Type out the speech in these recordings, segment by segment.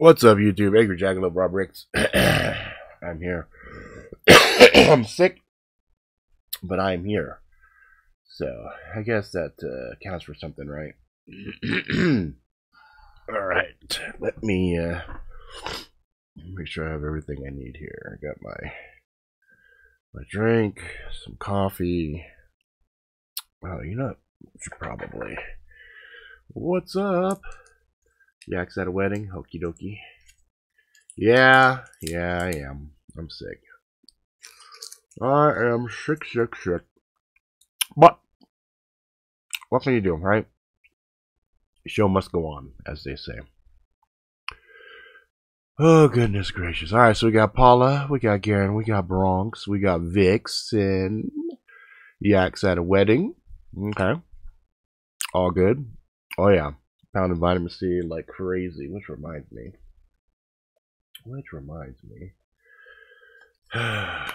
What's up, YouTube? Angry Jackalope Rob Ricks. I'm here. I'm sick, but I'm here. So, I guess that counts for something, right? Alright, let me make sure I have everything I need here. I got my drink, some coffee. Oh, you know, probably. What's up? Yak's at a wedding? Okie dokie. Yeah, I am. I'm sick. I am sick. But, what can you do, right? The show must go on, as they say. Oh, goodness gracious. Alright, so we got Paula, we got Garen, we got Bronx, we got Vixen. Yak's at a wedding. Okay. All good. Oh, yeah. Pounding vitamin C like crazy, which reminds me. I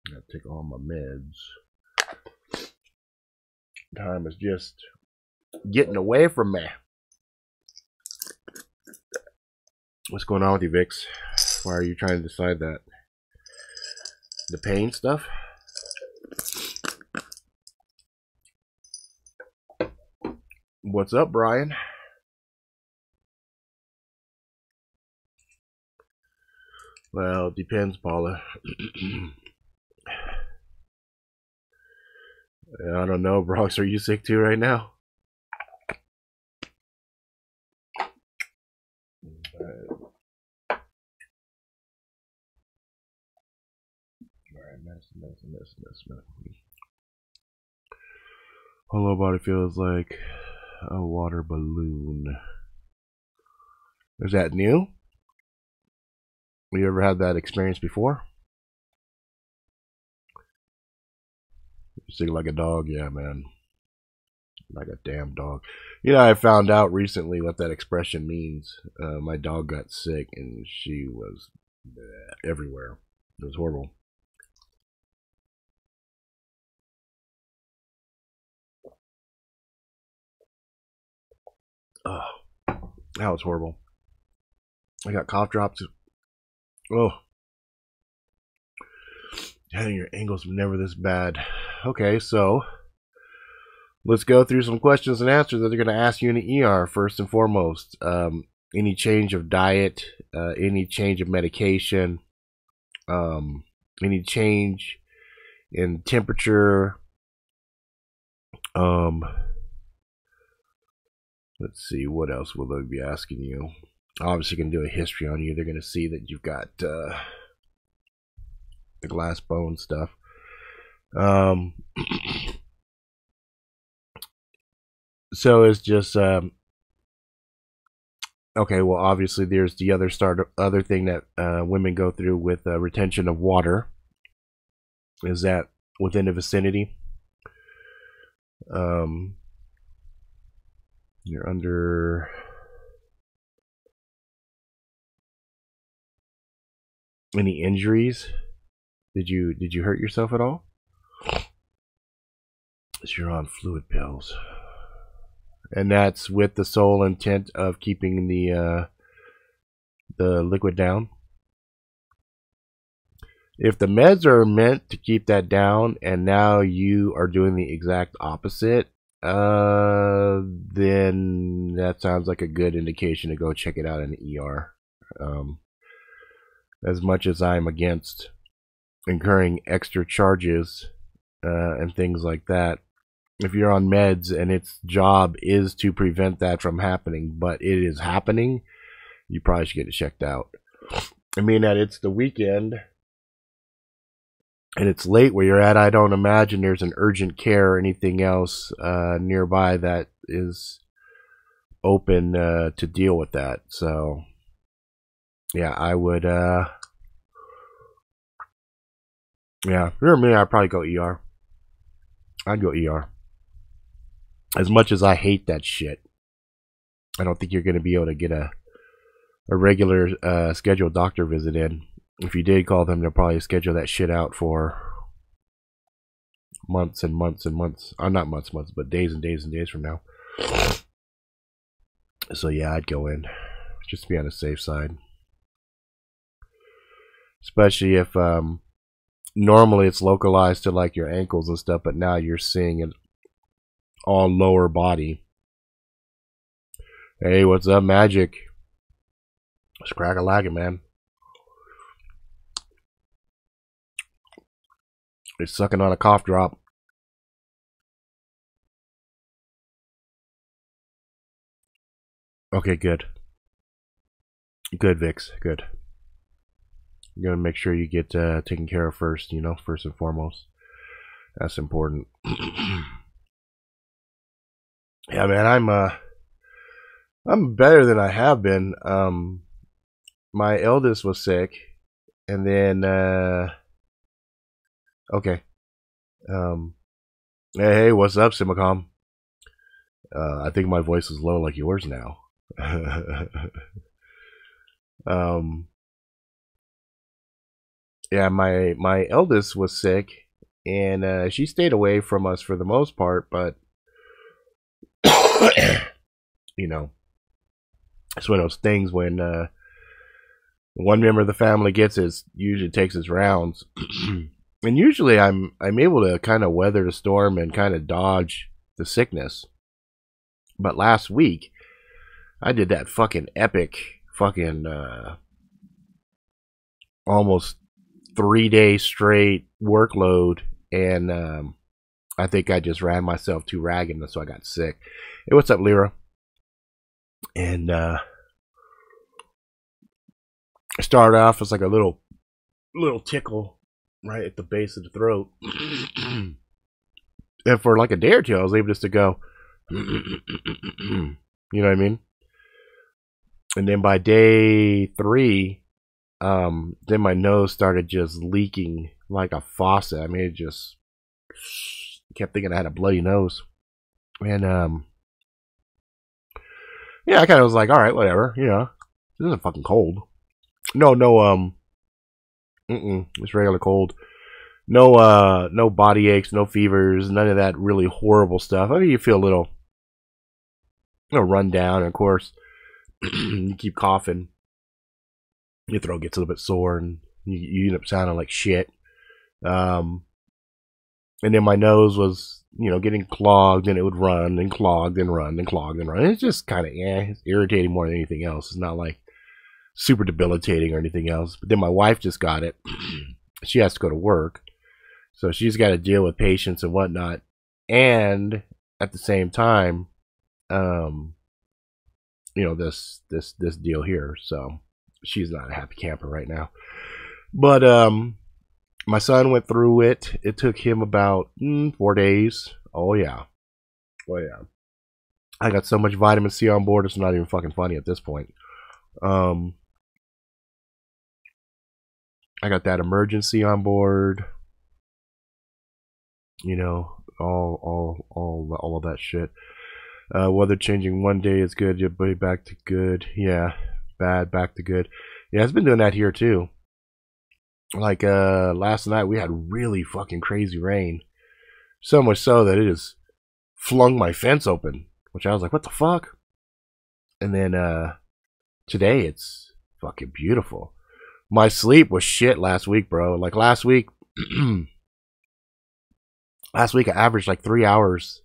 gotta take all my meds. Time is just getting away from me. What's going on with you, Vix? Why are you trying to decide that? The pain stuff? What's up, Brian? Well, it depends, Paula. I don't know, Bronx. Are you sick too right now? Alright, medicine. Whole low body feels like a water balloon. Is that new? You ever had that experience before? You sick like a dog? Yeah, man. Like a damn dog. You know, I found out recently what that expression means. My dog got sick and she was everywhere. It was horrible. Oh, that was horrible. I got cough drops. Oh. Dang, your angles were never this bad. Okay, so let's go through some questions and answers that they're going to ask you in the ER first and foremost. Any change of diet, any change of medication, any change in temperature. Let's see, what else will they be asking you? Obviously, going to do a history on you. They're going to see that you've got the glass bone stuff. So it's just okay. Well, obviously, there's the other thing that women go through with retention of water. Is that within the vicinity? You're under. Any injuries? Did you hurt yourself at all? So you're on fluid pills, and that's with the sole intent of keeping the liquid down. If the meds are meant to keep that down, and now you are doing the exact opposite, then that sounds like a good indication to go check it out in the ER. As much as I'm against incurring extra charges and things like that, if you're on meds and its job is to prevent that from happening, but it is happening, you probably should get it checked out. I mean, that it's the weekend and it's late where you're at, I don't imagine there's an urgent care or anything else nearby that is open to deal with that. So yeah, I would yeah, if you're me, I'd probably go ER. I'd go ER. As much as I hate that shit, I don't think you're going to be able to get a regular scheduled doctor visit in. If you did call them, they'll probably schedule that shit out for months and months and months. Not months, but days and days and days from now. So yeah, I'd go in. just to be on the safe side. Especially if normally it's localized to like your ankles and stuff, but now you're seeing it all lower body. Hey, what's up, Magic? It's crack-a-lackin', man. It's sucking on a cough drop. Okay, good. Good, Vix. Good. You're gonna make sure you get taken care of first, you know, first and foremost. That's important. Yeah, man, I'm better than I have been. My eldest was sick, and then okay. Hey, what's up, Simacom? I think my voice is low like yours now. Yeah, my eldest was sick, and she stayed away from us for the most part, but you know, it's one of those things when one member of the family gets it, usually takes its rounds. And usually I'm able to kind of weather the storm and kind of dodge the sickness. But last week I did that fucking epic fucking almost 3 days straight workload, and I think I just ran myself too ragged, so I got sick. Hey, what's up, Lyra? And I started off as like a little tickle right at the base of the throat. And for like a day or two, I was able just to go, you know what I mean? And then by day 3, then my nose started just leaking like a faucet. I mean, it just kept thinking I had a bloody nose. And yeah, I kind of was like, all right, whatever, you know, this isn't fucking cold. No, it's regular cold. No body aches, no fevers, none of that really horrible stuff. I mean, you feel a little run down, and of course, you keep coughing. Your throat gets a little bit sore, and you end up sounding like shit. And then my nose was, getting clogged, and it would run and clogged and run and clogged and run. It's just kind of, it's irritating more than anything else. It's not like super debilitating or anything else. But then my wife just got it. She has to go to work, so she's got to deal with patients and whatnot. And at the same time, this deal here. So she's not a happy camper right now. But my son went through it. It took him about 4 days. Oh yeah. I got so much vitamin C on board, it's not even fucking funny at this point. I got that emergency on board. All of that shit. Weather changing one day is good, your buddy back to good. Yeah, bad back to good. Yeah, it's been doing that here too. Like last night we had really fucking crazy rain. So much so that it just flung my fence open, which I was like, what the fuck? And then today it's fucking beautiful. My sleep was shit last week, bro. Like last week I averaged like 3 hours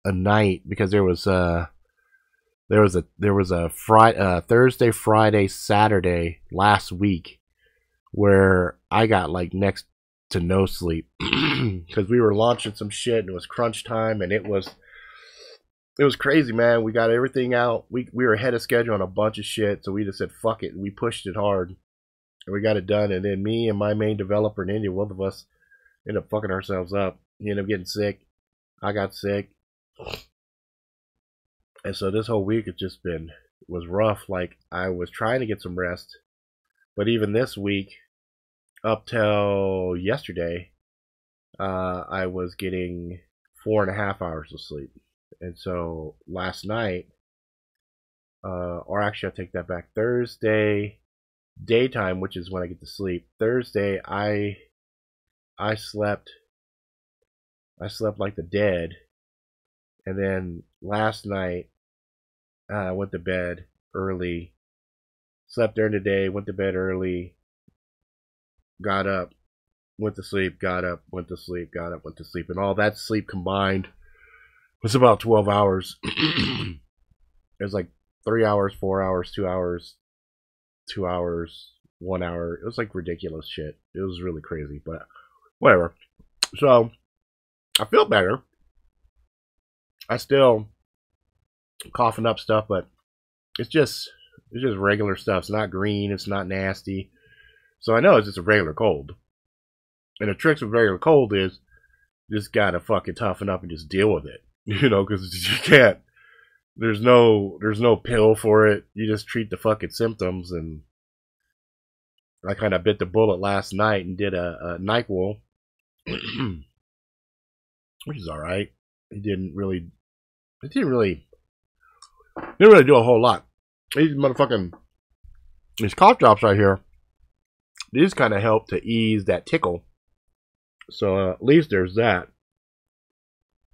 a night because there was a Thursday, Friday, Saturday last week where I got like next to no sleep because we were launching some shit and it was crunch time, and it was crazy, man. We got everything out. We were ahead of schedule on a bunch of shit, so we just said fuck it. We pushed it hard and we got it done. And then me and my main developer in India, both of us ended up fucking ourselves up. He ended up getting sick. I got sick. And so this whole week was rough. Like, I was trying to get some rest, but even this week, up till yesterday, I was getting 4.5 hours of sleep. And so last night, or actually I take that back, Thursday daytime, which is when I get to sleep, Thursday I slept like the dead. And then last night I went to bed early, Slept during the day, went to bed early, got up, went to sleep, got up, went to sleep, got up, went to sleep. And all that sleep combined was about 12 hours. It was like 3 hours, 4 hours, 2 hours, 2 hours, 1 hour. It was like ridiculous shit. It was really crazy, but whatever. So I feel better. I still coughing up stuff, but it's just regular stuff. It's not green. It's not nasty. So I know it's just a regular cold. And the tricks with regular cold is you just gotta fucking toughen up and just deal with it. You know, because you can't. There's no pill for it. You just treat the fucking symptoms. And I kind of bit the bullet last night and did a NyQuil, which is all right. It didn't really do a whole lot. These cough drops right here, these kind of help to ease that tickle. So at least there's that.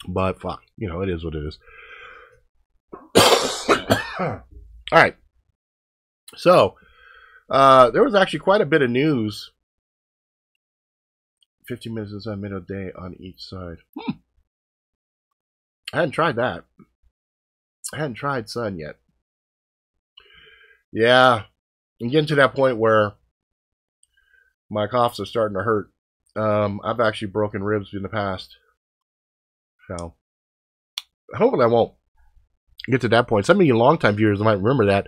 But fuck, you know, it is what it is. All right. So there was actually quite a bit of news. 15 minutes inside middle of the day on each side. I hadn't tried that. I hadn't tried sun yet. Yeah, I'm getting to that point where my coughs are starting to hurt. I've actually broken ribs in the past. So, hopefully I won't get to that point. Some of you longtime viewers might remember that.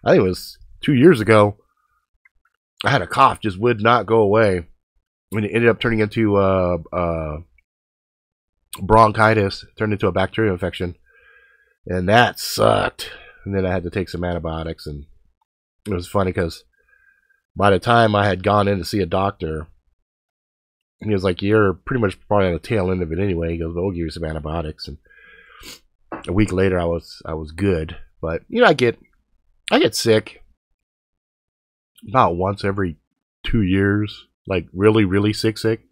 I think it was 2 years ago. I had a cough, just would not go away. And it ended up turning into bronchitis. It turned into a bacterial infection. And that sucked. And then I had to take some antibiotics. And it was funny because by the time I had gone in to see a doctor, he was like, "You're pretty much probably on the tail end of it anyway." He goes, "Well, we'll give you some antibiotics." And a week later, I was good. But you know, I get sick about once every 2 years, like really sick.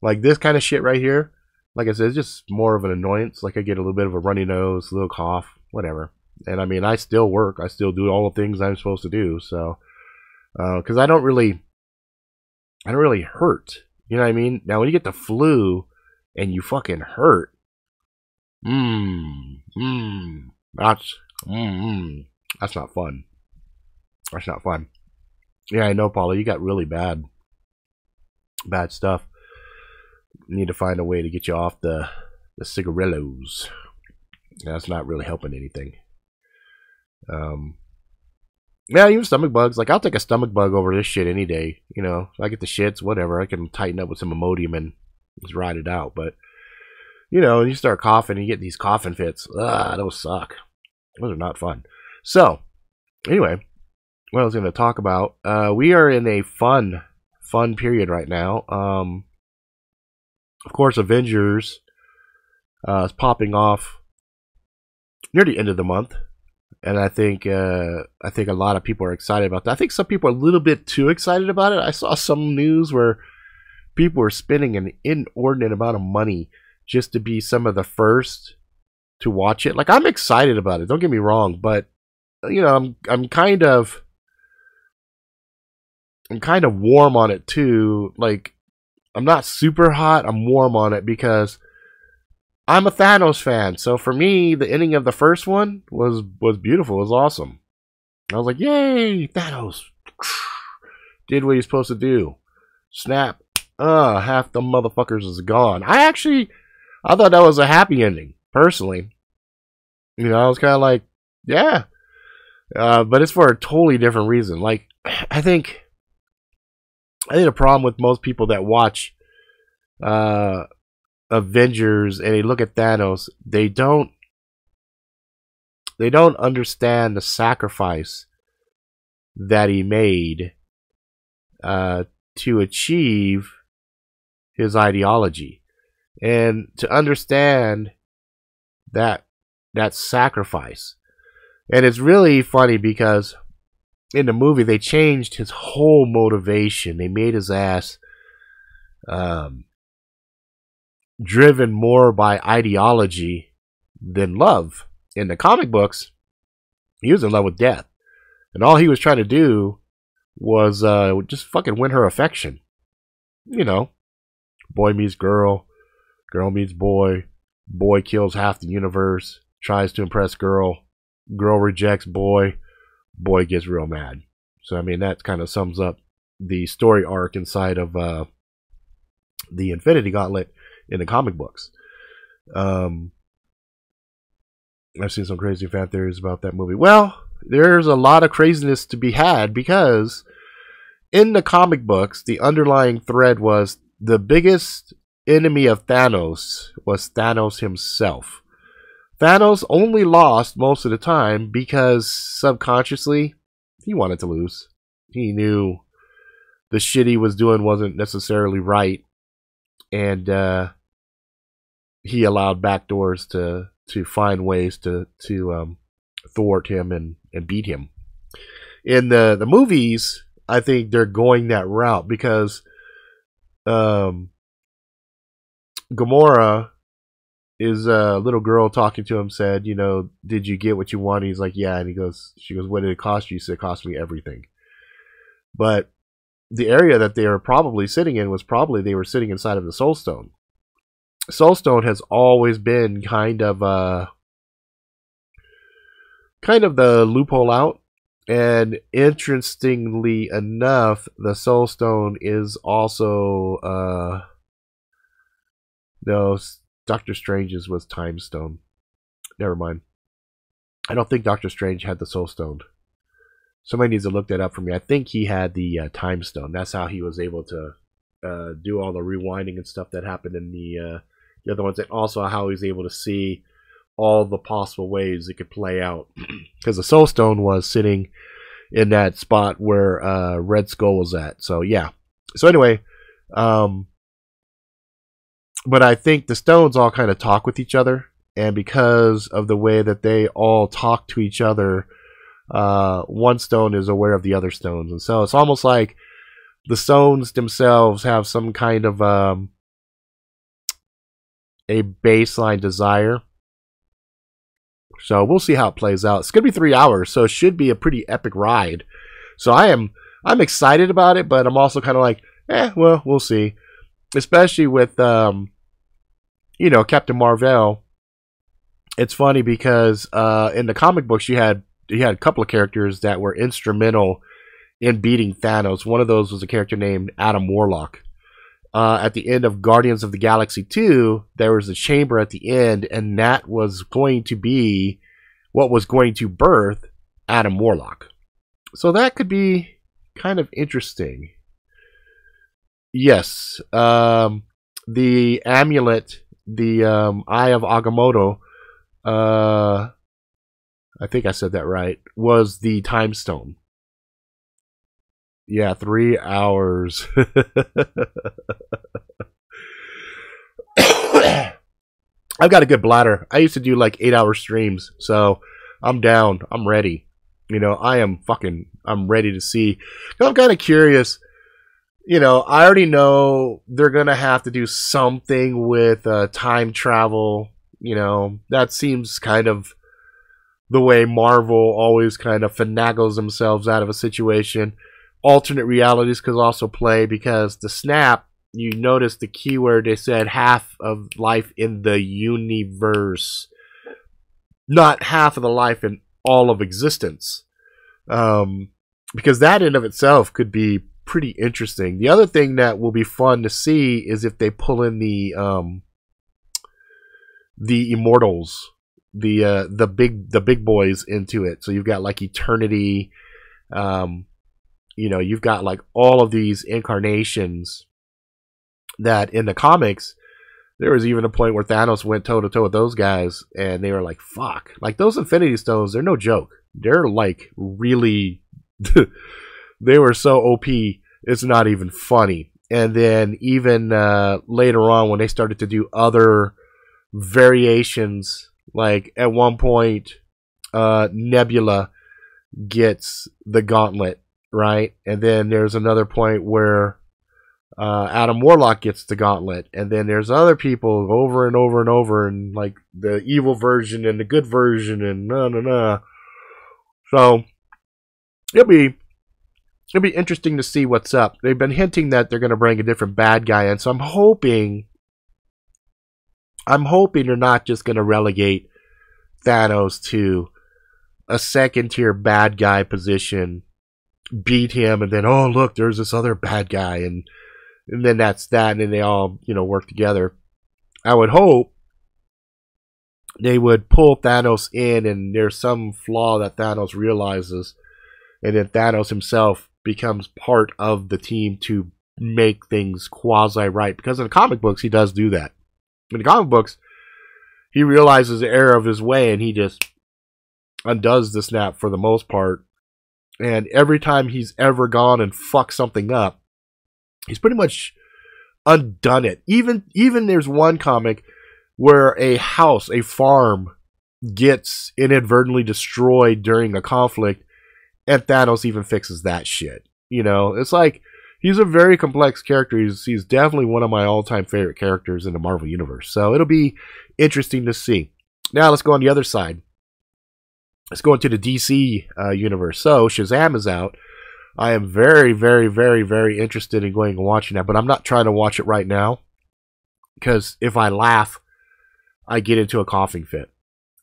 Like this kind of shit right here. Like I said, it's just more of an annoyance. Like I get a little bit of a runny nose, a little cough, whatever. And I mean, I still work. I still do all the things I'm supposed to do. So, because I don't really hurt. You know what I mean? Now, when you get the flu and you fucking hurt, that's not fun. That's not fun. Yeah, I know, Paula. You got really bad stuff. You need to find a way to get you off the cigarillos. That's not really helping anything. Yeah, even stomach bugs. Like, I'll take a stomach bug over this shit any day. You know, if I get the shits, whatever. I can tighten up with some Imodium and just ride it out. But, you know, when you start coughing and you get these coughing fits, those suck. Those are not fun. So, anyway, what I was going to talk about, we are in a fun period right now. Of course, Avengers is popping off near the end of the month. And I think a lot of people are excited about that. I think some people are a little bit too excited about it. I saw some news where people were spending an inordinate amount of money just to be some of the first to watch it. Like, I'm excited about it. Don't get me wrong, but you know, I'm kind of warm on it too. Like, I'm not super hot. I'm warm on it because I'm a Thanos fan, so for me, the ending of the first one was beautiful. It was awesome. I was like, "Yay, Thanos did what he's supposed to do." Snap! Half the motherfuckers is gone. I thought that was a happy ending, personally. You know, I was kind of like, "Yeah," but it's for a totally different reason. Like, I think the problem with most people that watch Avengers and they look at Thanos, they don't understand the sacrifice that he made to achieve his ideology, and to understand that sacrifice. And it's really funny because in the movie they changed his whole motivation. They made his ass driven more by ideology than love. In the comic books, he was in love with death. And all he was trying to do was just fucking win her affection. You know, boy meets girl, girl meets boy, boy kills half the universe, tries to impress girl, girl rejects boy, boy gets real mad. So, I mean, that kind of sums up the story arc inside of the Infinity Gauntlet in the comic books. I've seen some crazy fan theories about that movie. Well, there's a lot of craziness to be had because in the comic books, the underlying thread was the biggest enemy of Thanos was Thanos himself. Thanos only lost most of the time because subconsciously he wanted to lose. He knew the shit he was doing wasn't necessarily right, and he allowed backdoors to find ways to thwart him and beat him. In the movies, I think they're going that route because Gamora is a little girl talking to him, said, you know, did you get what you wanted? He's like, yeah. And she goes, what did it cost you? He said, it cost me everything. But the area that they were probably sitting in was they were sitting inside of the Soul Stone. Soul Stone has always been kind of the loophole out. And interestingly enough, the Soul Stone is also no, Doctor Strange's was Time Stone. Never mind. I don't think Doctor Strange had the Soul Stone. Somebody needs to look that up for me. I think he had the Time Stone. That's how he was able to do all the rewinding and stuff that happened in the other ones, and also how he was able to see all the possible ways it could play out. Because the Soul Stone was sitting in that spot where Red Skull was at. So yeah. So anyway, but I think the stones all kind of talk with each other, and because of the way that they all talk to each other, one stone is aware of the other stones, and so it's almost like the stones themselves have some kind of a baseline desire. So we'll see how it plays out. It's gonna be 3 hours, so it should be a pretty epic ride. So I'm excited about it, but I'm also kind of like, well, we'll see. Especially with you know, Captain Marvel. It's funny because in the comic books you had a couple of characters that were instrumental in beating Thanos. One of those was a character named Adam Warlock. At the end of Guardians of the Galaxy 2, there was a chamber at the end, and that was going to be what was going to birth Adam Warlock. So that could be kind of interesting. Yes, the amulet, the Eye of Agamotto, I think I said that right, was the Time Stone. Yeah, 3 hours. I've got a good bladder. I used to do like 8-hour streams, so I'm down. I'm ready. You know, I'm ready to see. I'm kind of curious. You know, I already know they're going to have to do something with time travel. You know, that seems kind of the way Marvel always kind of finagles themselves out of a situation. Alternate realities could also play, because the snap, you notice the keyword, they said half of life in the universe, not half of the life in all of existence. Because that in of itself could be pretty interesting. The other thing that will be fun to see is if they pull in the Immortals, the big boys into it. So you've got like Eternity, you know, you've got like all of these incarnations that in the comics, there was even a point where Thanos went toe to toe with those guys, and they were like, fuck. Like, those Infinity Stones, they're no joke. They're like really, they were so OP, it's not even funny. And then even later on, when they started to do other variations, like at one point, Nebula gets the gauntlet, right? And then there's another point where Adam Warlock gets the gauntlet, and then there's other people over and over and over, and like the evil version and the good version, and no. So it'll be interesting to see what's up. They've been hinting that they're going to bring a different bad guy in, so I'm hoping they're not just going to relegate Thanos to a second tier bad guy position, beat him, and then, oh look, there's this other bad guy, and then that's that, and then they all, work together. I would hope they would pull Thanos in, and there's some flaw that Thanos realizes, and then Thanos himself becomes part of the team to make things quasi right. Because in the comic books, he does do that. In the comic books, he realizes the error of his way, and he just undoes the snap for the most part. And every time he's ever gone and fucked something up, he's pretty much undone it. Even there's one comic where a house, a farm, gets inadvertently destroyed during a conflict, and Thanos even fixes that shit. It's like, he's a very complex character. He's definitely one of my all-time favorite characters in the Marvel Universe. So it'll be interesting to see. Now let's go on the other side. Let's go into the DC universe. So Shazam is out. I am very, very, very, very interested in going and watching that, but I'm not trying to watch it right now, because if I laugh, I get into a coughing fit,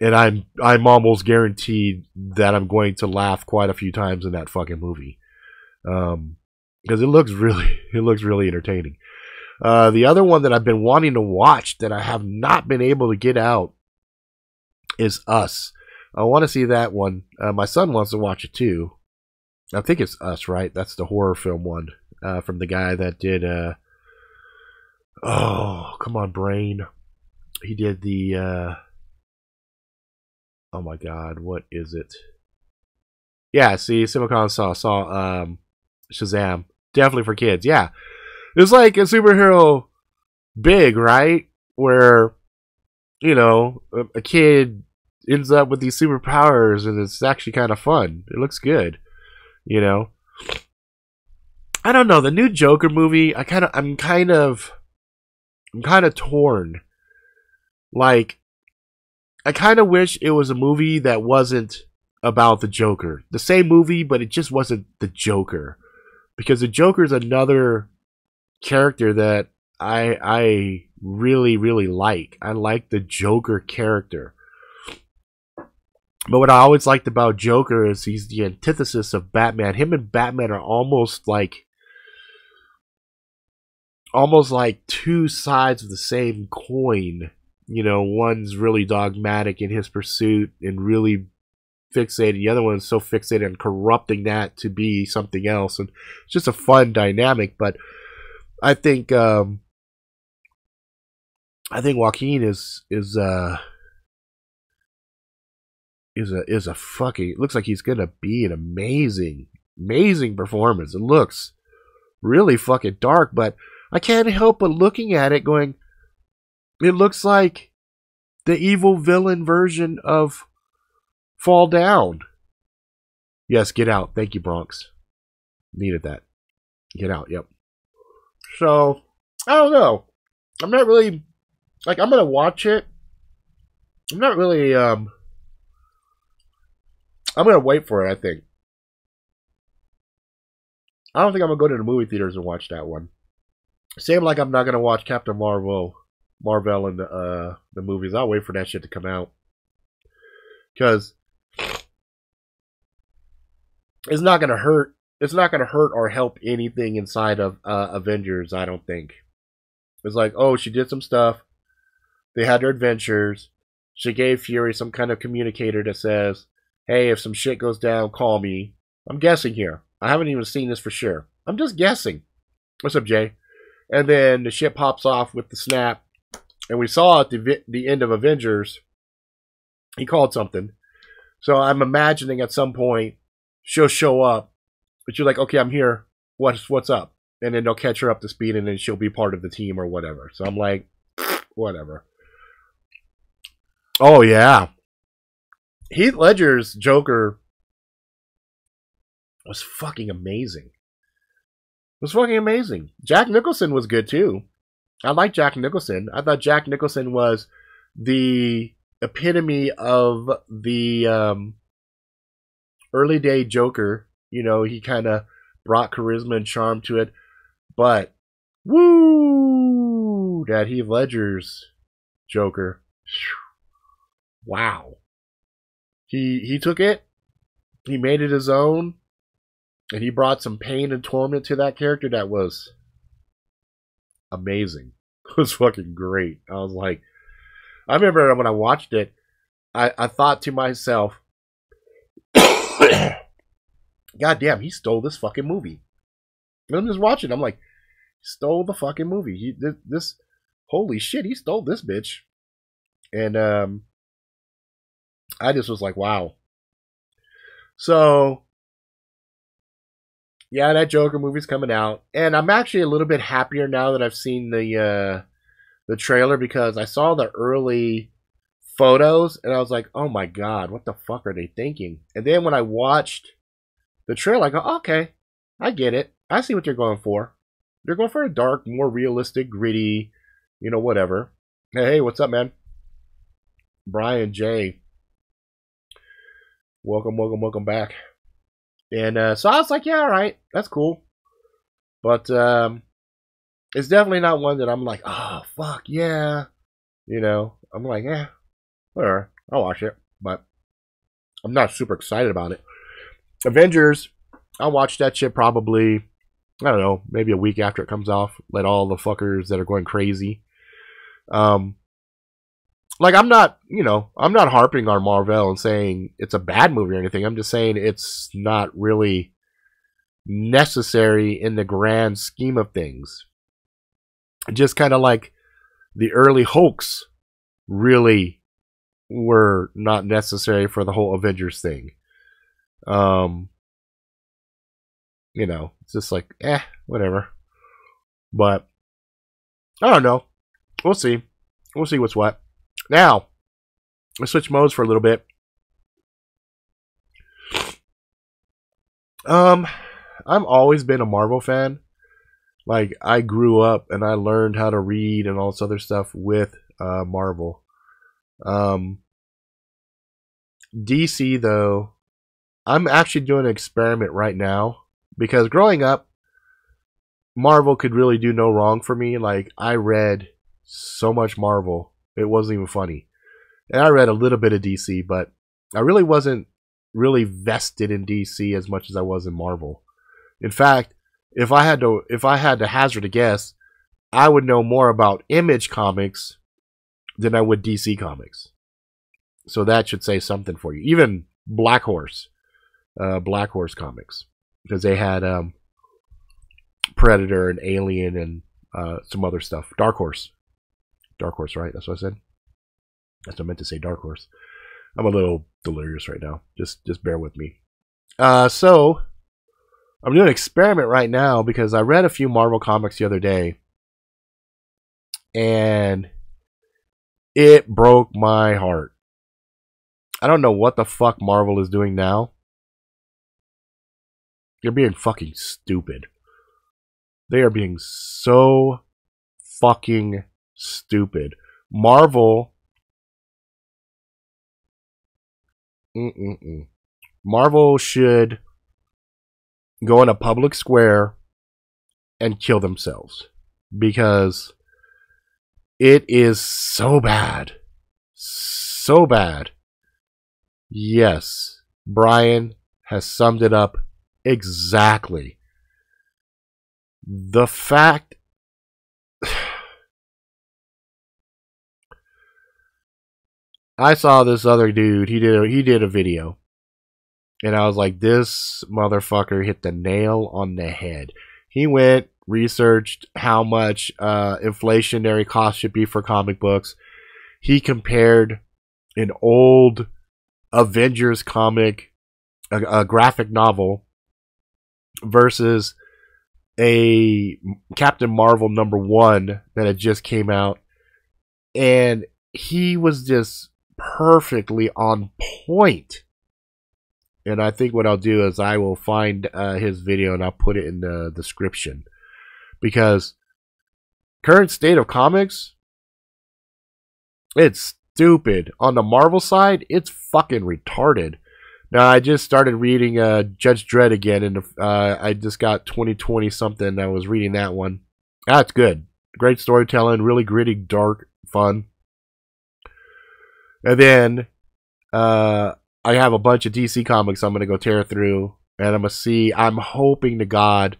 and I'm almost guaranteed that I'm going to laugh quite a few times in that fucking movie, because it looks really entertaining. The other one that I've been wanting to watch that I have not been able to get out is Us. I want to see that one. My son wants to watch it too. I think it's Us, right? That's the horror film one from the guy that did. Oh, come on, brain. He did the. Oh my God, what is it? Yeah, see, Simicon saw Shazam. Definitely for kids. Yeah, it's like a superhero big, right? Where a kid ends up with these superpowers, and it's actually kind of fun. It looks good. I don't know, the new Joker movie, I'm kind of torn. Like, I kind of wish it was a movie that wasn't about the Joker. The same movie, but it just wasn't the Joker. Because the Joker is another character that I really, really like. I like the Joker character. But what I always liked about Joker is he's the antithesis of Batman. Him and Batman are almost like two sides of the same coin. One's really dogmatic in his pursuit and really fixated. The other one's so fixated on corrupting that to be something else. And it's just a fun dynamic. But I think Joaquin is a fucking, looks like he's gonna be an amazing performance. It looks really fucking dark, but I can't help but looking at it going, it looks like the evil villain version of Fall Down. Yes, Get Out. Thank you, Bronx. Needed that. Get Out, yep. So, I don't know. I'm not really, I'm gonna watch it. I'm not really, I'm going to wait for it, I think. I don't think I'm going to go to the movie theaters and watch that one. Same like I'm not going to watch Captain Marvel in the movies. I'll wait for that shit to come out. Because it's not going to hurt. It's not going to hurt or help anything inside of Avengers, I don't think. It's like, oh, she did some stuff. They had their adventures. She gave Fury some kind of communicator that says, hey, if some shit goes down, call me. I'm guessing here. I haven't even seen this for sure. I'm just guessing. What's up, Jay? And then the shit pops off with the snap. And we saw at the end of Avengers, he called something. So I'm imagining at some point, she'll show up. But you're like, okay, I'm here. What's up? And then they'll catch her up to speed, and then she'll be part of the team or whatever. So I'm like, whatever. Oh, yeah. Heath Ledger's Joker was fucking amazing. It was fucking amazing. Jack Nicholson was good too. I like Jack Nicholson. I thought Jack Nicholson was the epitome of the early day Joker You know, he kind of brought charisma and charm to it. But, woo! That Heath Ledger's Joker. Wow. He took it. He made it his own. And he brought some pain and torment to that character that was amazing. It was fucking great. I was like, I remember when I watched it, I thought to myself, God damn, he stole this fucking movie. And I'm just watching. I'm like, he stole the fucking movie. This holy shit, he stole this bitch. And I just was like, wow. So, yeah, that Joker movie's coming out, and I'm actually a little bit happier now that I've seen the trailer, because I saw the early photos and I was like, oh my god, what the fuck are they thinking? And then when I watched the trailer, I go, okay, I get it. I see what they're going for. They're going for a dark, more realistic, gritty, you know, whatever. Hey, what's up, man? Brian J. Welcome back. And so I was like, yeah, all right, that's cool. But it's definitely not one that I'm like, oh, fuck, yeah. You know, I'm like, yeah, whatever. I'll watch it. But I'm not super excited about it. Avengers, I'll watch that shit probably, I don't know, maybe a week after it comes off. Let all the fuckers that are going crazy. Like, I'm not, you know, I'm not harping on Marvel and saying it's a bad movie or anything. I'm just saying it's not really necessary in the grand scheme of things. Just kind of like the early Hulks really were not necessary for the whole Avengers thing. You know, it's just like, whatever. But I don't know. We'll see. We'll see what's what. Now, let's switch modes for a little bit. I've always been a Marvel fan. Like, I grew up and I learned how to read and all this other stuff with Marvel. DC, though, I'm actually doing an experiment right now. Because growing up, Marvel could really do no wrong for me. Like, I read so much Marvel, it wasn't even funny. And I read a little bit of DC, but I really wasn't really vested in DC as much as I was in Marvel. In fact, if I had to hazard a guess, I would know more about Image Comics than I would DC Comics. So that should say something for you. Even Black Horse Comics, because they had Predator and Alien and some other stuff. Dark Horse, right? That's what I said. That's what I meant to say. Dark Horse. I'm a little delirious right now. Just bear with me. So I'm doing an experiment right now because I read a few Marvel comics the other day, and it broke my heart. I don't know what the fuck Marvel is doing now. They're being fucking stupid. They are being so fucking stupid. Marvel. Marvel should go in a public square and kill themselves. Because it is so bad. So bad. Yes, Brian has summed it up exactly. The fact... I saw this other dude, he did a video. And I was like, this motherfucker hit the nail on the head. He went, researched how much inflationary cost should be for comic books. He compared an old Avengers comic, a graphic novel, versus a Captain Marvel #1 that had just came out. And he was just perfectly on point. And I think what I'll do is I will find his video and I'll put it in the description. Because current state of comics, it's stupid. On the Marvel side, it's fucking retarded. Now, I just started reading Judge Dredd again, and I just got 2020 something. I was reading that one. That's good. Great storytelling, really gritty, dark, fun. And then I have a bunch of DC comics I'm going to go tear through, and I'm going to see. I'm hoping to God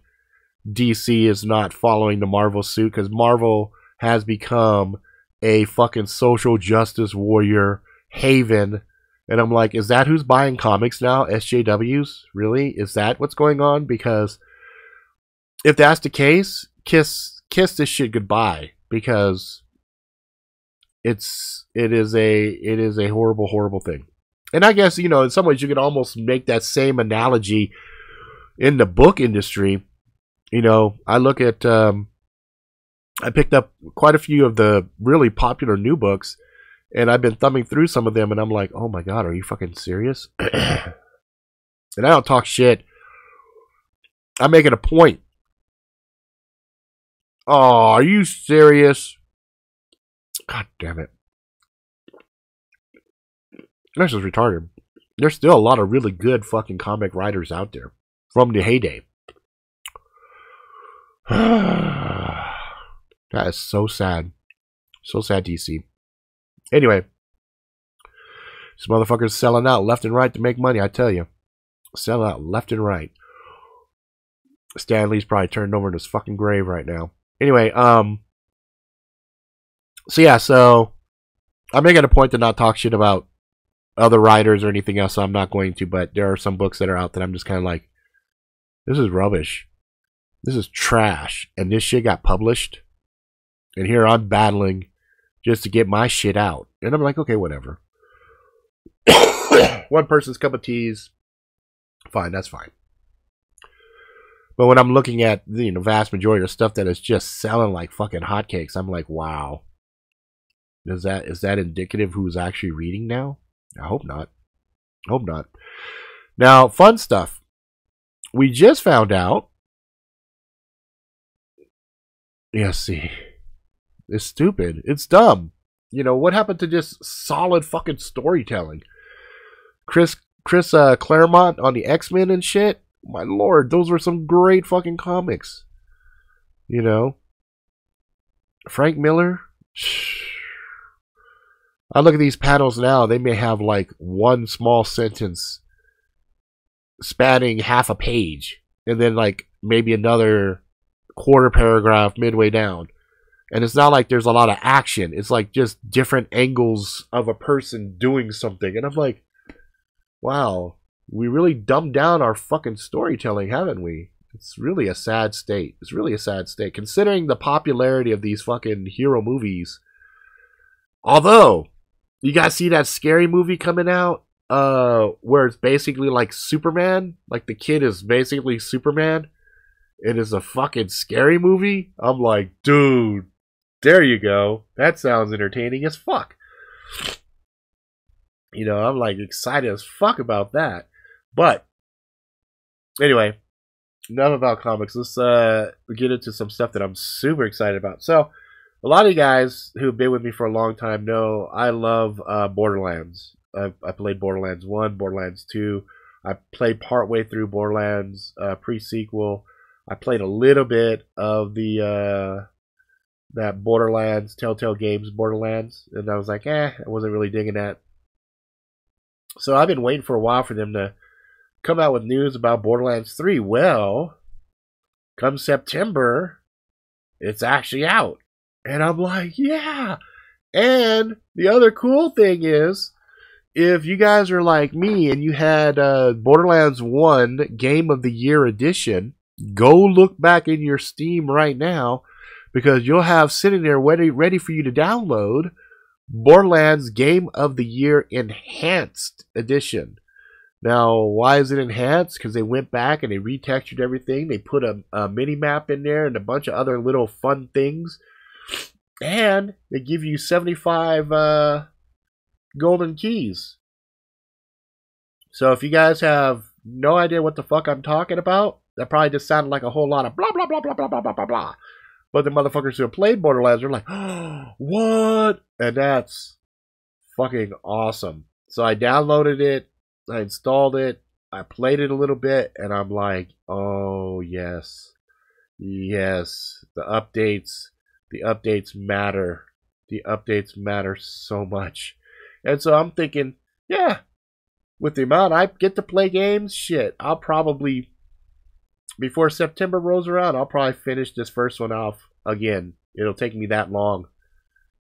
DC is not following the Marvel suit, because Marvel has become a fucking social justice warrior haven. And I'm like, is that who's buying comics now? SJWs? Really? Is that what's going on? Because if that's the case, kiss this shit goodbye, because it is a horrible thing. And I guess, in some ways you could almost make that same analogy in the book industry. I look at I picked up quite a few of the really popular new books, and I've been thumbing through some of them, and I'm like, oh my God, are you fucking serious? And I don't talk shit. I'm making a point. Oh, are you serious? God damn it. This is retarded. There's still a lot of really good fucking comic writers out there from the heyday. That is so sad. So sad, DC. Anyway, this motherfucker's selling out left and right to make money, I tell you. Selling out left and right. Stan Lee's probably turned over in his fucking grave right now. Anyway, so I'm making a point to not talk shit about other writers or anything else, so I'm not going to, but there are some books that are out that I'm just kind of like, this is rubbish. This is trash. And this shit got published. And here I'm battling just to get my shit out. And I'm like, okay, whatever. One person's cup of teas. Fine, that's fine. But when I'm looking at the vast majority of stuff that is just selling like fucking hotcakes, I'm like, wow. Is that indicative who's actually reading now? I hope not. Hope not. Now, fun stuff. We just found out. Yeah, see. It's stupid. It's dumb. What happened to just solid fucking storytelling? Chris Claremont on the X-Men and shit. My lord, those were some great fucking comics. Frank Miller. I look at these panels now, they may have like one small sentence spanning half a page, and then like maybe another quarter paragraph midway down. And it's not like there's a lot of action. It's like just different angles of a person doing something. And I'm like, wow, we really dumbed down our fucking storytelling, haven't we? It's really a sad state. It's really a sad state, considering the popularity of these fucking hero movies. Although, you guys see that scary movie coming out? Where it's basically like Superman? Like the kid is basically Superman. It is a fucking scary movie. I'm like, dude, there you go. That sounds entertaining as fuck. I'm like excited as fuck about that. But anyway, enough about comics. Let's get into some stuff that I'm super excited about. So, a lot of you guys who've been with me for a long time know I love Borderlands. I played Borderlands 1, Borderlands 2. I played partway through Borderlands pre-sequel. I played a little bit of the that Borderlands, Telltale Games Borderlands, and I was like, I wasn't really digging that. So I've been waiting for a while for them to come out with news about Borderlands 3. Well, come September, it's actually out. And I'm like, yeah. And the other cool thing is, if you guys are like me and you had Borderlands 1 Game of the Year Edition, go look back in your Steam right now, because you'll have sitting there ready for you to download Borderlands Game of the Year Enhanced Edition. Now, why is it enhanced? Because they went back and they retextured everything. They put a mini-map in there and a bunch of other little fun things. And they give you 75 golden keys. So if you guys have no idea what the fuck I'm talking about, that probably just sounded like a whole lot of blah, blah, blah, blah, blah, blah, blah, blah, blah. But the motherfuckers who have played Borderlands are like, oh, what? And that's fucking awesome. So I downloaded it. I installed it. I played it a little bit, and I'm like, oh yes, yes. The updates matter. The updates matter so much. And so I'm thinking, yeah, with the amount I get to play games, shit, I'll probably, before September rolls around, I'll probably finish this first one off again. It'll take me that long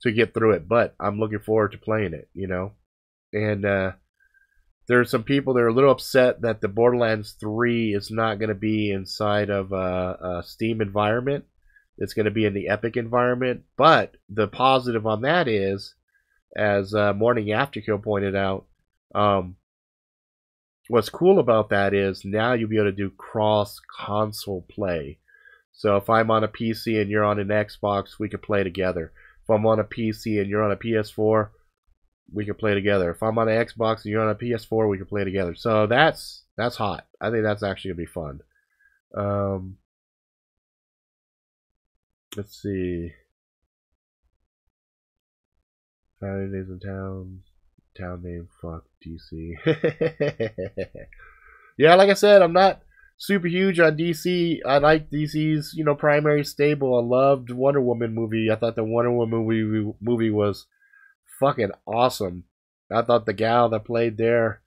to get through it, but I'm looking forward to playing it, you know? And there are some people that are a little upset that the Borderlands 3 is not going to be inside of a Steam environment. It's going to be in the Epic environment. But the positive on that is, as Morning Afterkill pointed out, what's cool about that is now you'll be able to do cross-console play. So if I'm on a PC and you're on an Xbox, we can play together. If I'm on a PC and you're on a PS4, we can play together. If I'm on an Xbox and you're on a PS4, we can play together. So that's hot. I think that's actually gonna be fun. Let's see. Saturdays in town. Town name, fuck DC. Yeah, like I said, I'm not super huge on DC. I like DC's, primary stable. I loved Wonder Woman movie. I thought the Wonder Woman movie was fucking awesome. I thought the gal that played there,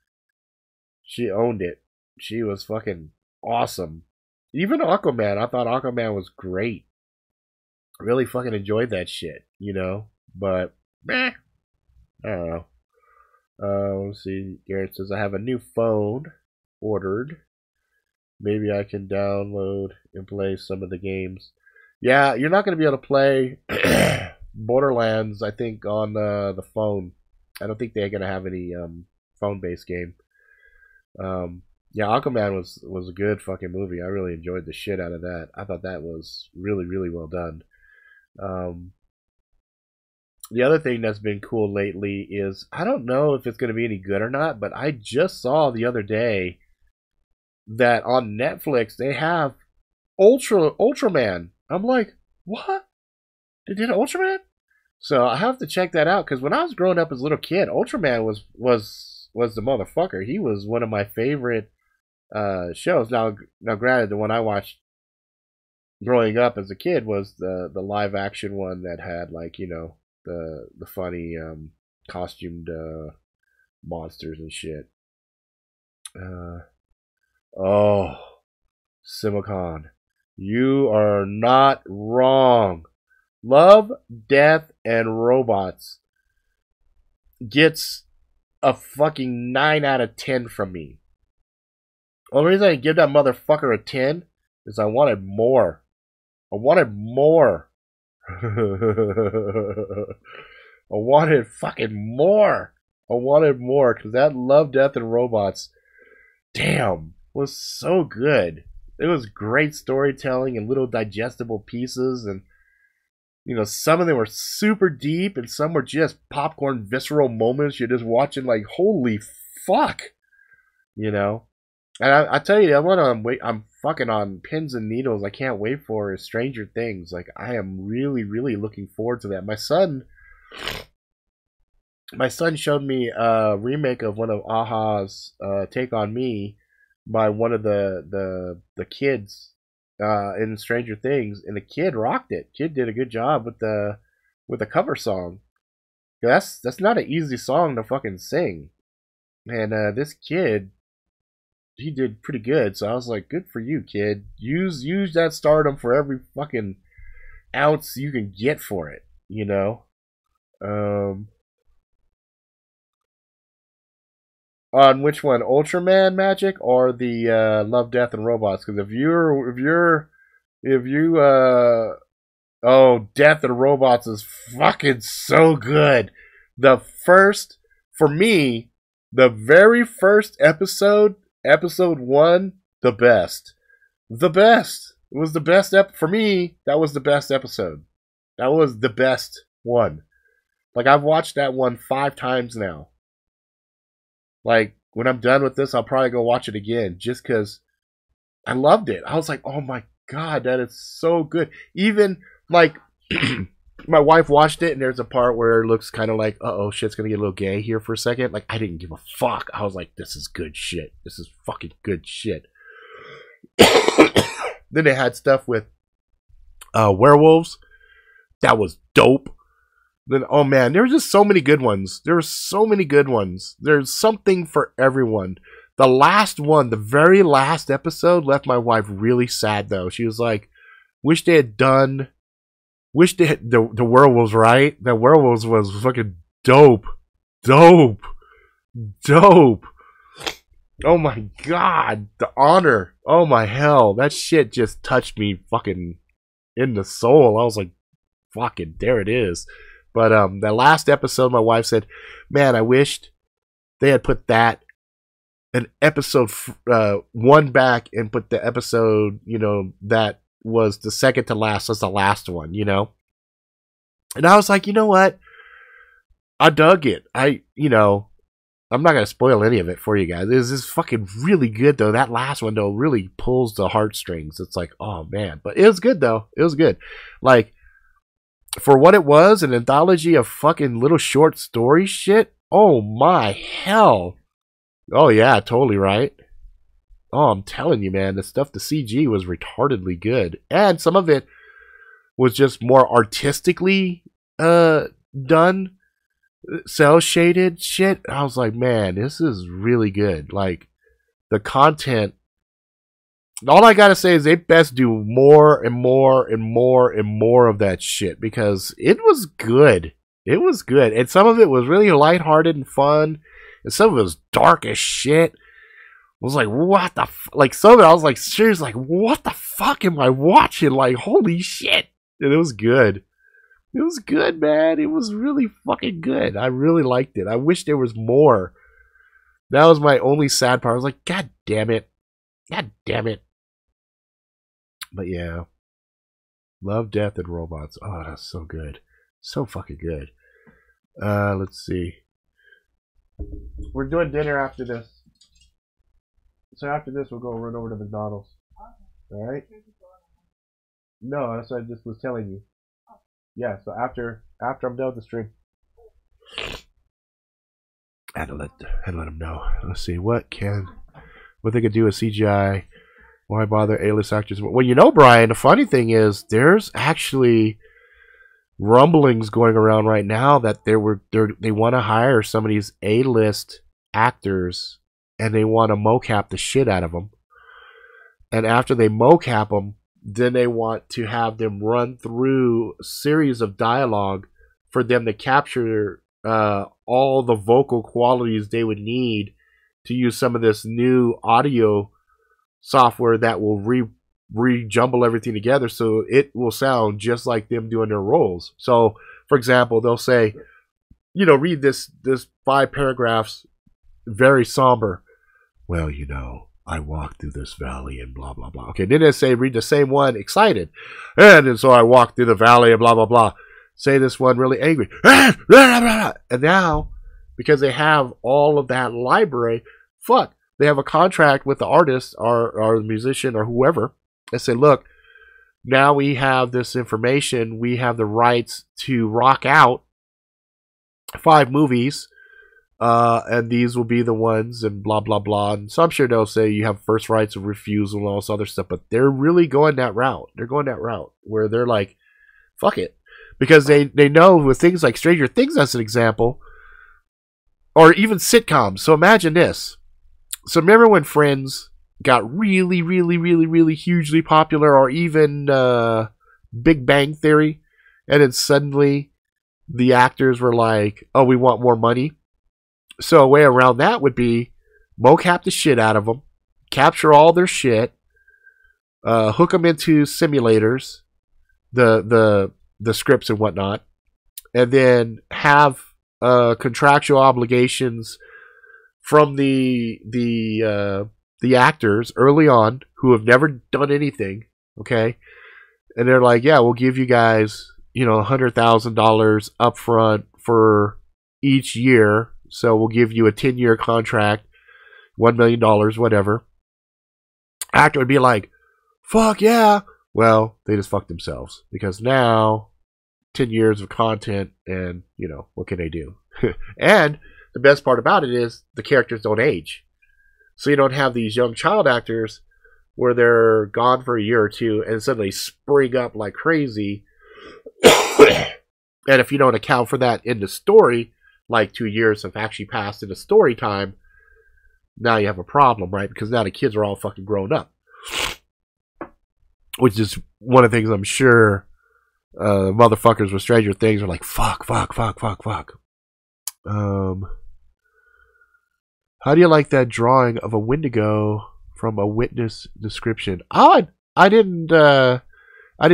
she owned it. She was fucking awesome. Even Aquaman, I thought Aquaman was great. I really fucking enjoyed that shit, But, meh. I don't know. Let's see. Garrett says, I have a new phone ordered. Maybe I can download and play some of the games. Yeah, you're not going to be able to play Borderlands, I think, on the phone. I don't think they're going to have any phone-based game. Yeah, Aquaman was a good fucking movie. I really enjoyed the shit out of that. I thought that was really, really well done. The other thing that's been cool lately is, I don't know if it's going to be any good or not, but I just saw the other day that on Netflix they have Ultraman. I'm like, what? They did Ultraman? So I have to check that out, because when I was growing up as a little kid, Ultraman was the motherfucker. He was one of my favorite shows. Now granted, the one I watched growing up as a kid was the live action one that had, like, the funny costumed monsters and shit. Oh, Simicon, you are not wrong. Love, Death, and Robots gets a fucking 9 out of 10 from me. The only reason I give that motherfucker a 10 is I wanted more. I wanted more. I wanted fucking more. I wanted more, because that Love, Death, and Robots, damn, was so good. It was great storytelling and little digestible pieces, and some of them were super deep, and some were just popcorn, visceral moments. You're just watching like, holy fuck, And I tell you, I'm fucking on pins and needles. I can't wait for is Stranger Things. Like, I am really, really looking forward to that. My son showed me a remake of one of Aha's Take on Me by one of the kids in Stranger Things, and the kid rocked it. Kid did a good job with the cover song. That's not an easy song to fucking sing, and this kid, he did pretty good. So I was like, good for you, kid. Use that stardom for every fucking ounce you can get for it, On which one, Ultraman Magic or the Love, Death, and Robots? Because if you oh, Death and Robots is fucking so good. For me, the very first episode 1, the best. It was the best for me. That was the best episode. That was the best one. Like, I've watched that one 5 times now. Like, when I'm done with this, I'll probably go watch it again, just because I loved it. I was like, oh my god, that is so good. Even, like, my wife watched it, and there's a part where it looks kind of like, uh-oh, shit's gonna get a little gay here for a second. Like, I didn't give a fuck. I was like, this is good shit. This is fucking good shit. Then they had stuff with werewolves. That was dope. Then, oh man, there were just so many good ones. There were so many good ones. There's something for everyone. The last one, the very last episode, left my wife really sad, though. She was like, wish they had done... Wish they had... The werewolves, right? The werewolves was fucking dope. Dope. Dope. Oh my god. The honor. Oh my hell. That shit just touched me fucking in the soul. I was like, fucking, there it is. But that last episode, my wife said, man, I wished they had put that an episode 1 back and put the episode, you know, that was the second to last as the last one, you know? And I was like, you know what? I dug it. You know, I'm not going to spoil any of it for you guys. It's just fucking really good, though. That last one, though, really pulls the heartstrings. It's like, oh, man. But it was good, though. It was good. Like, for what it was, an anthology of fucking little short story shit, oh, my hell. Oh, yeah, totally right. Oh, I'm telling you, man, the CG was retardedly good. And some of it was just more artistically done. Cell-shaded shit. I was like, man, this is really good. Like, the content... All I gotta say is they best do more and more and more and more of that shit. Because it was good. It was good. And some of it was really lighthearted and fun. And some of it was dark as shit. I was like, what the like, some of it I was like, seriously, like, what the fuck am I watching? Like, holy shit. And it was good. It was good, man. It was really fucking good. I really liked it. I wish there was more. That was my only sad part. I was like, God damn it. God damn it. But yeah. Love, Death, and Robots. Oh, that's so good. So fucking good. Let's see. We're doing dinner after this. So after this, we'll go run over to McDonald's. Alright? No, that's what I just was telling you. Yeah, so after I'm done with the stream. I had to let them know. Let's see, what they could do with CGI. Why bother A-list actors? Well, you know, Brian, the funny thing is there's actually rumblings going around right now that they want to hire some of these A-list actors and they want to mocap the shit out of them. And after they mocap them, then they want to have them run through a series of dialogue for them to capture all the vocal qualities they would need to use some of this new audio software that will re-jumble everything together so it will sound just like them doing their roles. So, for example, they'll say, you know, read this 5 paragraphs, very somber. Well, you know, I walked through this valley and blah, blah, blah. Okay, then they say, read the same one, excited. And so I walked through the valley and blah, blah, blah. Say this one really angry. And now, because they have all of that library, fuck, they have a contract with the artist or the musician or whoever. They say, look, now we have this information. We have the rights to rock out 5 movies. And these will be the ones and blah, blah, blah. And so I'm sure they'll say you have first rights of refusal and all this other stuff. But they're really going that route. They're going that route where they're like, fuck it. Because they know with things like Stranger Things as an example, or even sitcoms. So imagine this. So remember when Friends got really, really, really, really hugely popular, or even Big Bang Theory, and then suddenly the actors were like, oh, we want more money. So a way around that would be mocap the shit out of them, capture all their shit, hook them into simulators, the scripts and whatnot, and then have contractual obligations from the actors early on who have never done anything, okay? And they're like, yeah, we'll give you guys, you know, $100,000 up front for each year. So we'll give you a 10-year contract, $1 million, whatever. Actor would be like, fuck yeah. Well, they just fucked themselves because now 10 years of content, and, you know, what can they do? And the best part about it is the characters don't age. So you don't have these young child actors where they're gone for a year or two and suddenly spring up like crazy. And if you don't account for that in the story, like 2 years have actually passed in the story time, now you have a problem, right? Because now the kids are all fucking grown up. Which is one of the things I'm sure motherfuckers with Stranger Things are like, fuck. How do you like that drawing of a Wendigo from a witness description? Oh, I didn't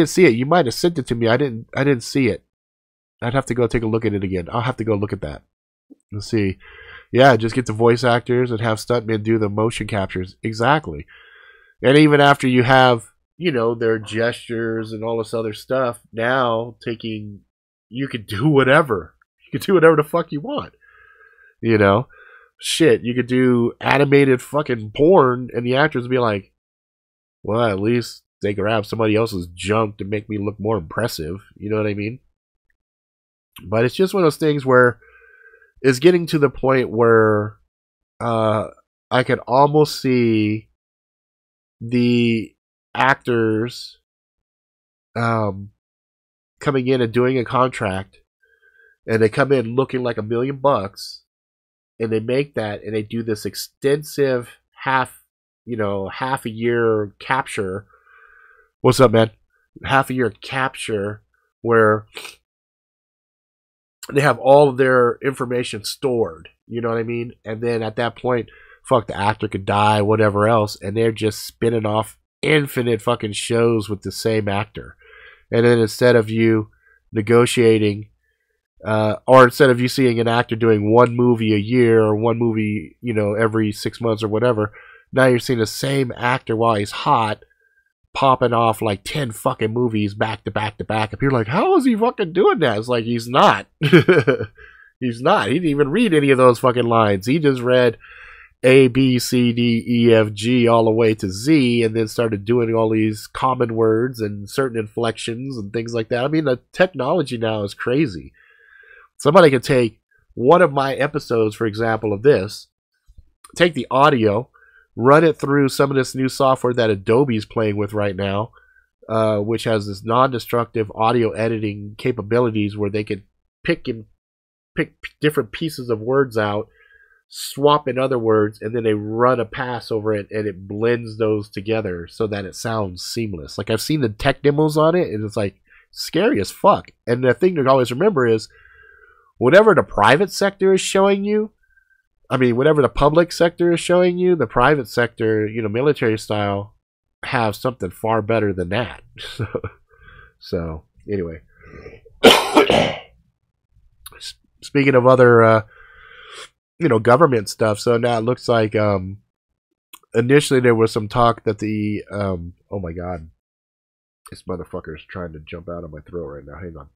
see it. You might have sent it to me. I didn't see it. I'd have to go take a look at it again. I'll have to go look at that. Let's see. Yeah, just get the voice actors and have stuntmen do the motion captures. Exactly. And even after you have, you know, their gestures and all this other stuff, now you could do whatever. You could do whatever the fuck you want. You know? Shit, you could do animated fucking porn and the actors would be like, well, at least they could have somebody else's junk to make me look more impressive. You know what I mean? But it's just one of those things where it's getting to the point where I could almost see the actors coming in and doing a contract, and they come in looking like $1 million, and they make that, and they do this extensive half a year capture. What's up, man? Half a year capture where they have all of their information stored, you know what I mean? And then at that point, fuck, the actor could die, whatever else, and they're just spinning off infinite fucking shows with the same actor. And then instead of you negotiating, or instead of you seeing an actor doing one movie a year or one movie, you know, every 6 months or whatever, now you're seeing the same actor while he's hot popping off like 10 fucking movies back to back to back. And people are like, how is he fucking doing that? It's like, he's not. He's not. He didn't even read any of those fucking lines. He just read A, B, C, D, E, F, G all the way to Z, and then started doing all these common words and certain inflections and things like that. I mean, the technology now is crazy. Somebody could take one of my episodes, for example, of this, take the audio, run it through some of this new software that Adobe's playing with right now, which has this non-destructive audio editing capabilities where they can pick different pieces of words out, swap in other words, and then they run a pass over it, and it blends those together so that it sounds seamless. Like, I've seen the tech demos on it, and it's like scary as fuck. And the thing to always remember is, whatever the private sector is showing you, whatever the public sector is showing you, the private sector, you know, military style, have something far better than that. So anyway. Speaking of other, government stuff, so now it looks like initially there was some talk that the, oh my god, this motherfucker is trying to jump out of my throat right now. Hang on.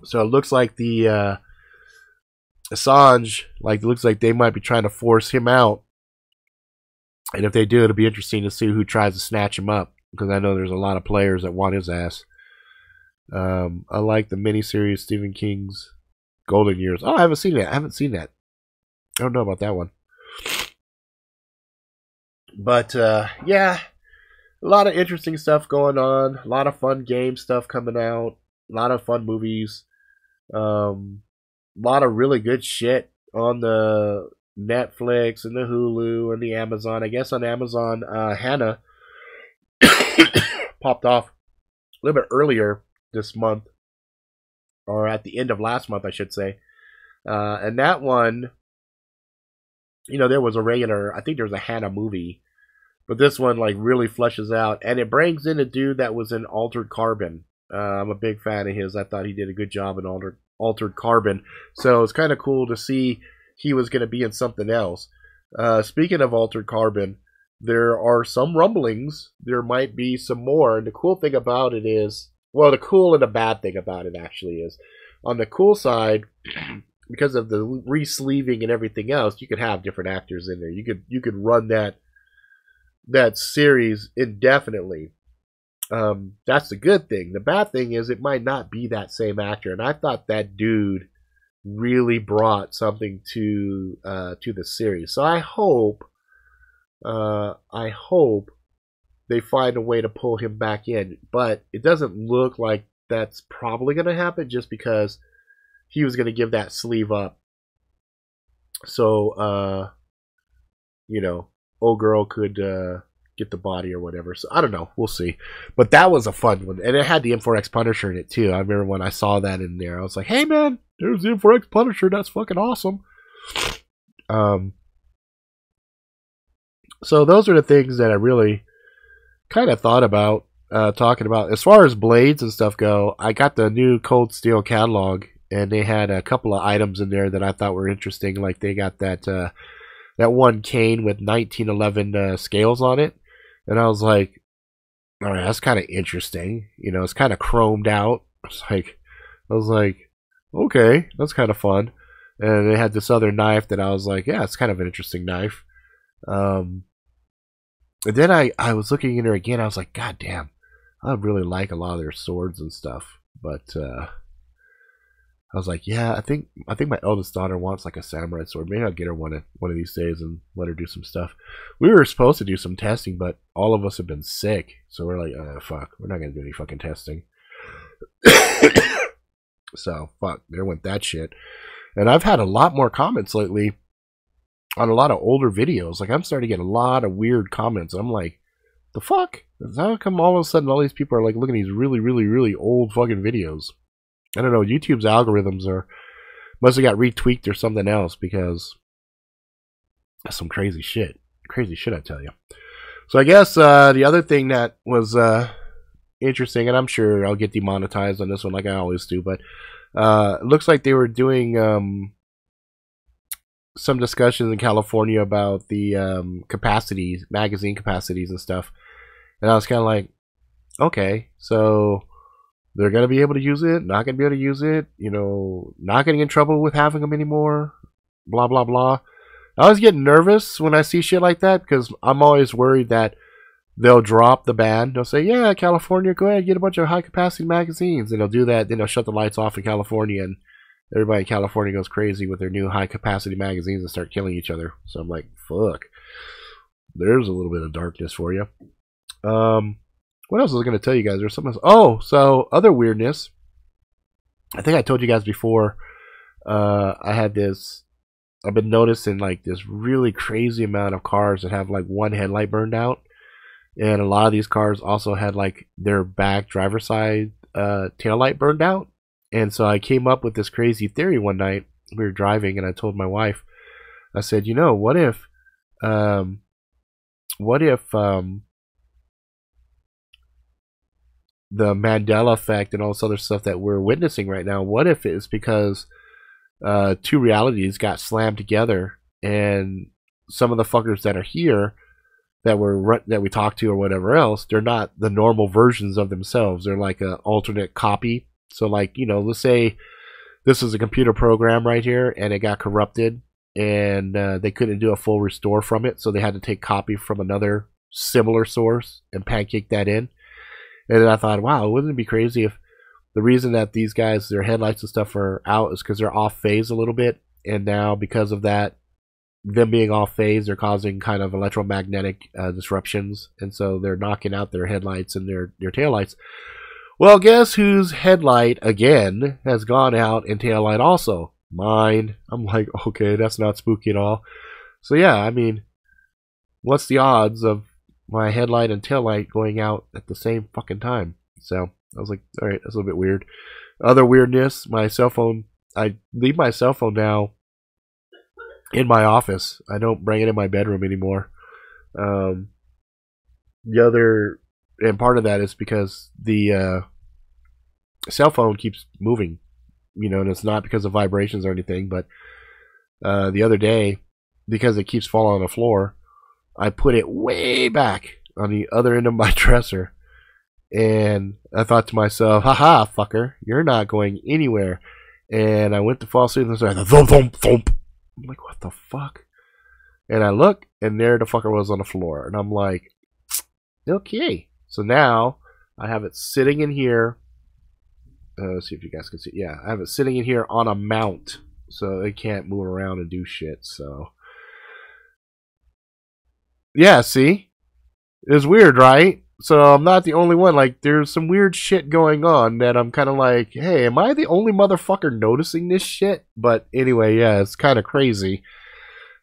So it looks like the Assange, looks like they might be trying to force him out, and if they do, it'll be interesting to see who tries to snatch him up, because I know there's a lot of players that want his ass. I like the miniseries Stephen King's Golden Years. Oh, I haven't seen that. I don't know about that one, but yeah, a lot of interesting stuff going on, a lot of fun game stuff coming out, a lot of fun movies, a lot of really good shit on the Netflix and the Hulu and the Amazon. I guess on Amazon, Hannah popped off a little bit earlier this month, or at the end of last month, I should say. And that one, you know, there was a regular, I think there was a Hannah movie, but this one really fleshes out, and it brings in a dude that was in Altered Carbon. I'm a big fan of his. I thought he did a good job in Altered Carbon. So it's kind of cool to see he was going to be in something else. Speaking of Altered Carbon, there are some rumblings. There might be some more. And the cool thing about it is, well, the cool and the bad thing about it actually is, on the cool side, because of the re-sleeving and everything else, you could have different actors in there. You could run that that series indefinitely. That's the good thing. The bad thing is it might not be that same actor, and I thought that dude really brought something to the series. So I hope they find a way to pull him back in, but it doesn't look like that's probably going to happen, just because he was going to give that sleeve up. So, old girl could get the body or whatever. So I don't know. We'll see. But that was a fun one. And it had the M4X Punisher in it too. I remember when I saw that in there, I was like, hey man, there's the M4X Punisher. That's fucking awesome. So those are the things that I really kind of thought about talking about. As far as blades and stuff go, I got the new Cold Steel catalog, and they had a couple of items in there that I thought were interesting. Like they got that one cane with 1911 scales on it, and I was like, all right, that's kind of interesting. It's kind of chromed out. I was like, okay, that's kind of fun. And they had this other knife that I was like, yeah, it's kind of an interesting knife. And then I was looking in there again. I was like, God damn, I really like a lot of their swords and stuff. But I was like, yeah, I think my eldest daughter wants like a samurai sword. Maybe I'll get her one of these days and let her do some stuff. We were supposed to do some testing, but all of us have been sick, so we're like, fuck, we're not gonna do any fucking testing. So fuck, there went that shit. And I've had a lot more comments lately on a lot of older videos. Like, I'm starting to get a lot of weird comments. I'm like, the fuck? How come all of a sudden all these people are like looking at these really, really, really old fucking videos? I don't know. YouTube's algorithms must have got retweaked or something else, because that's some crazy shit. Crazy shit, I tell you. So I guess the other thing that was interesting, and I'm sure I'll get demonetized on this one like I always do, but it looks like they were doing some discussions in California about the capacities, magazine capacities and stuff. And I was kind of like, okay, so they're going to be able to use it, not going to be able to use it, not getting in trouble with having them anymore, blah, blah, blah. I always get nervous when I see shit like that, because I'm always worried that they'll drop the ban. They'll say, yeah, California, go ahead, get a bunch of high-capacity magazines. And they'll do that, then they'll shut the lights off in California, and everybody in California goes crazy with their new high-capacity magazines and start killing each other. So I'm like, fuck. There's a little bit of darkness for you. What else was I going to tell you guys? There's something else. Oh, so other weirdness. I think I told you guys before, I've been noticing like this really crazy amount of cars that have like one headlight burned out. And a lot of these cars also had like their back driver's side tail light burned out. And so I came up with this crazy theory one night. We were driving, and I told my wife, I said, what if the Mandela effect and all this other stuff that we're witnessing right now, what if it's because two realities got slammed together, and some of the fuckers that are here that we talk to or whatever else, they're not the normal versions of themselves. They're like an alternate copy. So like, let's say this is a computer program right here, and it got corrupted, and they couldn't do a full restore from it, so they had to take copy from another similar source and pancake that in. And then I thought, wow, wouldn't it be crazy if the reason that these guys, their headlights and stuff are out is because they're off phase a little bit, and now because of that, them being off phase, they're causing kind of electromagnetic disruptions, and so they're knocking out their headlights and their taillights. Well, guess whose headlight again has gone out and taillight also? Mine. I'm like, okay, that's not spooky at all. So yeah, I mean, what's the odds of my headlight and taillight going out at the same fucking time? So I was like, all right, that's a little bit weird. Other weirdness, my cell phone. I leave my cell phone now in my office. I don't bring it in my bedroom anymore. And part of that is because the cell phone keeps moving, and it's not because of vibrations or anything, but the other day, because it keeps falling on the floor, I put it way back on the other end of my dresser, and I thought to myself, haha, fucker, you're not going anywhere. And I went to fall asleep, and I started thump, thump, thump. I'm like, what the fuck? And I look, and there the fucker was on the floor. And I'm like, okay. So now I have it sitting in here. Let's see if you guys can see. Yeah, I have it sitting in here on a mount, so it can't move around and do shit. So yeah, see, it's weird, right? So I'm not the only one. Like, there's some weird shit going on that I'm kind of like, hey, am I the only motherfucker noticing this shit? But anyway, yeah, it's kind of crazy.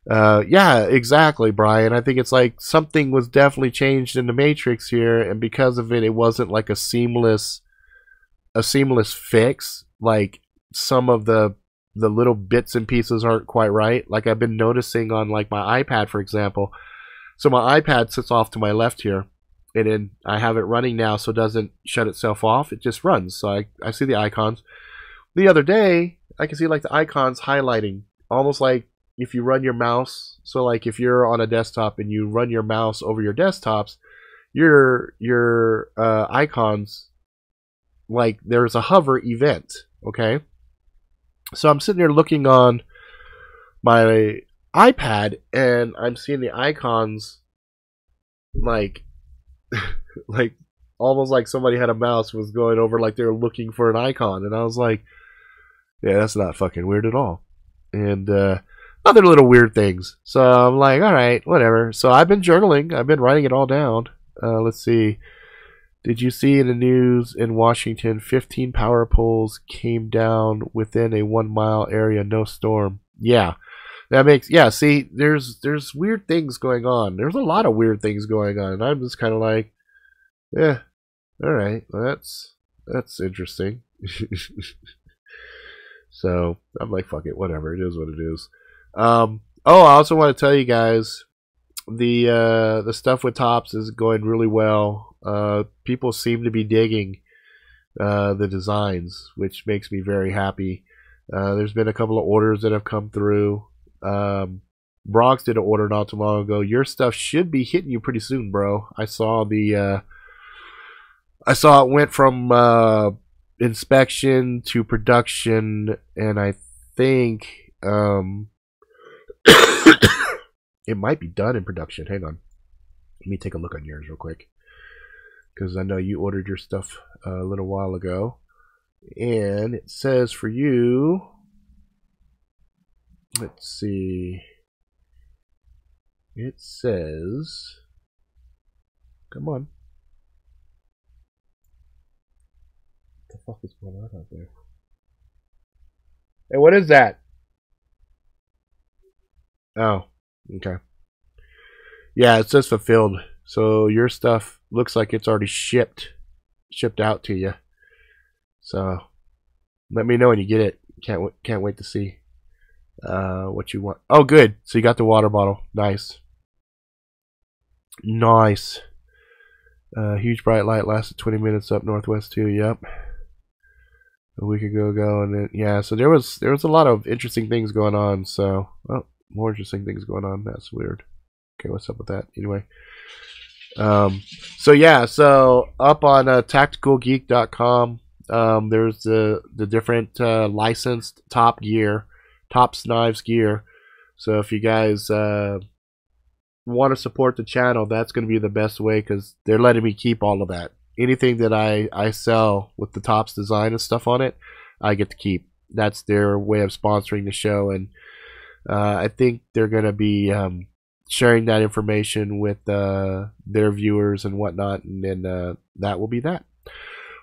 Yeah, exactly, Brian. I think it's like something was definitely changed in the Matrix here, and because of it, it wasn't like a seamless fix. Like, some of the little bits and pieces aren't quite right. Like, I've been noticing on like my iPad, for example. So my iPad sits off to my left here, and then I have it running now, so it doesn't shut itself off. It just runs. So I see the icons. The other day, I can see like the icons highlighting, almost like if you run your mouse. So like if you're on a desktop and you run your mouse over your desktops, your icons, like there's a hover event. Okay, so I'm sitting there looking on my iPad, and I'm seeing the icons like like almost like somebody had a mouse was going over, like they were looking for an icon, and I was like, yeah, that's not fucking weird at all. And other little weird things. So I'm like, all right, whatever. So I've been journaling. I've been writing it all down. Let's see. Did you see in the news in Washington, 15 power poles came down within a 1 mile area, no storm? Yeah. That makes, yeah, see, there's weird things going on. There's a lot of weird things going on. And I'm just kind of like, yeah, all right, well, that's interesting. So I'm like, fuck it, whatever. It is what it is. Oh, I also want to tell you guys, the stuff with Tops is going really well. People seem to be digging the designs, which makes me very happy. There's been a couple of orders that have come through. Bronx did an order not too long ago. Your stuff should be hitting you pretty soon, bro. I saw it went from inspection to production, and I think it might be done in production. Hang on, let me take a look on yours real quick, because I know you ordered your stuff a little while ago, and it says for you, let's see, it says, come on, what the fuck is going on out there? Hey, what is that? Oh, okay. Yeah, it says fulfilled. So your stuff looks like it's already shipped out to you. So let me know when you get it. Can't wait to see what you want. Oh, good. So you got the water bottle. Nice. Nice. Huge bright light lasted 20 minutes up northwest too. Yep. A week ago, and then, yeah. So there was a lot of interesting things going on. So, oh, more interesting things going on. That's weird. Okay, what's up with that? Anyway. So yeah. So up on tacticalgeek.com, there's the different licensed Tops Knives gear. So if you guys want to support the channel, that's going to be the best way, because they're letting me keep all of that. Anything that I sell with the Tops design and stuff on it, I get to keep. That's their way of sponsoring the show, and I think they're going to be sharing that information with their viewers and whatnot, and then that will be that.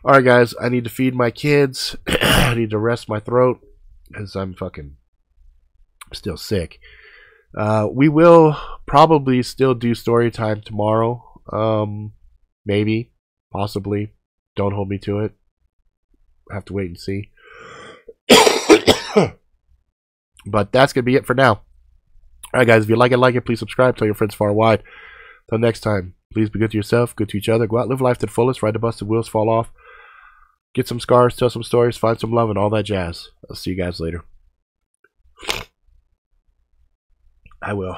Alright guys, I need to feed my kids. I need to rest my throat, because I'm still sick. We will probably still do story time tomorrow. Maybe, possibly. Don't hold me to it. I have to wait and see. But that's going to be it for now. Alright guys, if you like it, please subscribe, tell your friends far and wide. Until next time, please be good to yourself, good to each other, go out, live life to the fullest, ride the bus till wheels fall off, get some scars, tell some stories, find some love, and all that jazz. I'll see you guys later. I will.